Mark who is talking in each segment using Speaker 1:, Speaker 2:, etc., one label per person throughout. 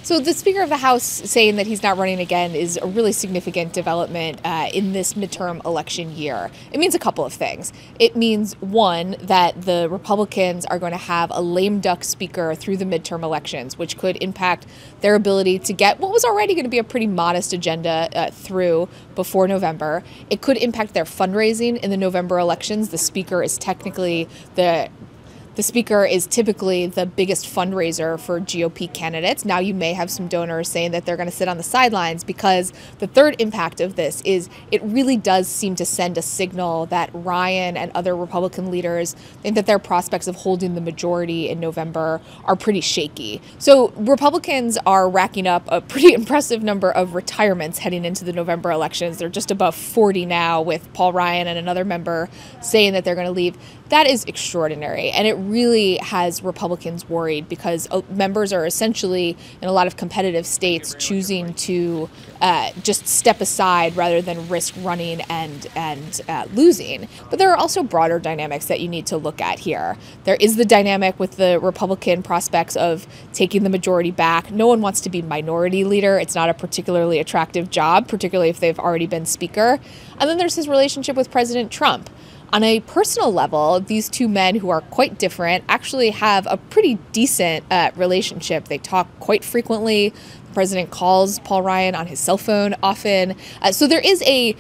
Speaker 1: So the Speaker of the House saying that he's not running again is a really significant development in this midterm election year. It means a couple of things. It means, one, that the Republicans are going to have a lame duck speaker through the midterm elections, which could impact their ability to get what was already going to be a pretty modest agenda through before November. It could impact their fundraising in the November elections. The Speaker is typically the biggest fundraiser for GOP candidates. Now you may have some donors saying that they're going to sit on the sidelines, because the third impact of this is it really does seem to send a signal that Ryan and other Republican leaders think that their prospects of holding the majority in November are pretty shaky. So Republicans are racking up a pretty impressive number of retirements heading into the November elections. They're just above 40 now, with Paul Ryan and another member saying that they're going to leave. That is extraordinary, and it really has Republicans worried, because members are essentially, in a lot of competitive states, choosing to just step aside rather than risk running and losing. But there are also broader dynamics that you need to look at here. There is the dynamic with the Republican prospects of taking the majority back. No one wants to be minority leader. It's not a particularly attractive job, particularly if they've already been speaker. And then there's his relationship with President Trump. On a personal level, these two men, who are quite different, actually have a pretty decent relationship. They talk quite frequently. The president calls Paul Ryan on his cell phone often. So there is a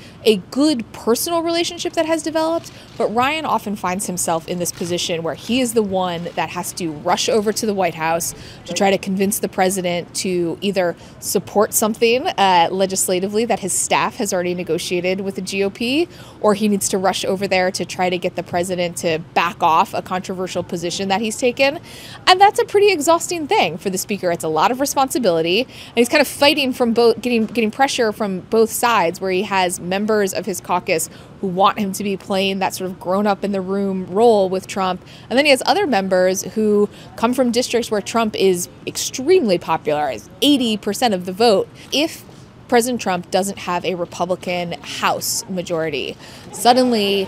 Speaker 1: good personal relationship that has developed, but Ryan often finds himself in this position where he is the one that has to rush over to the White House to try to convince the president to either support something legislatively that his staff has already negotiated with the GOP, or he needs to rush over there to try to get the president to back off a controversial position that he's taken. And that's a pretty exhausting thing for the speaker. It's a lot of responsibility, and he's kind of fighting from both, getting pressure from both sides, where he has members of his caucus who want him to be playing that sort of grown-up-in-the-room role with Trump. And then he has other members who come from districts where Trump is extremely popular, is 80% of the vote. If President Trump doesn't have a Republican House majority, suddenly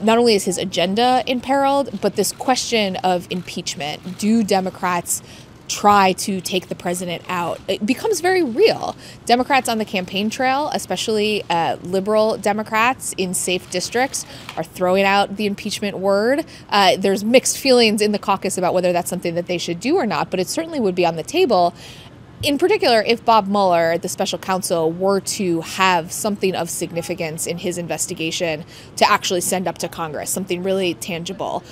Speaker 1: not only is his agenda imperiled, but this question of impeachment, do Democrats try to take the president out, it becomes very real. Democrats on the campaign trail, especially liberal Democrats in safe districts, are throwing out the impeachment word. There's mixed feelings in the caucus about whether that's something that they should do or not, but it certainly would be on the table. In particular, if Bob Mueller, the special counsel, were to have something of significance in his investigation to actually send up to Congress, something really tangible.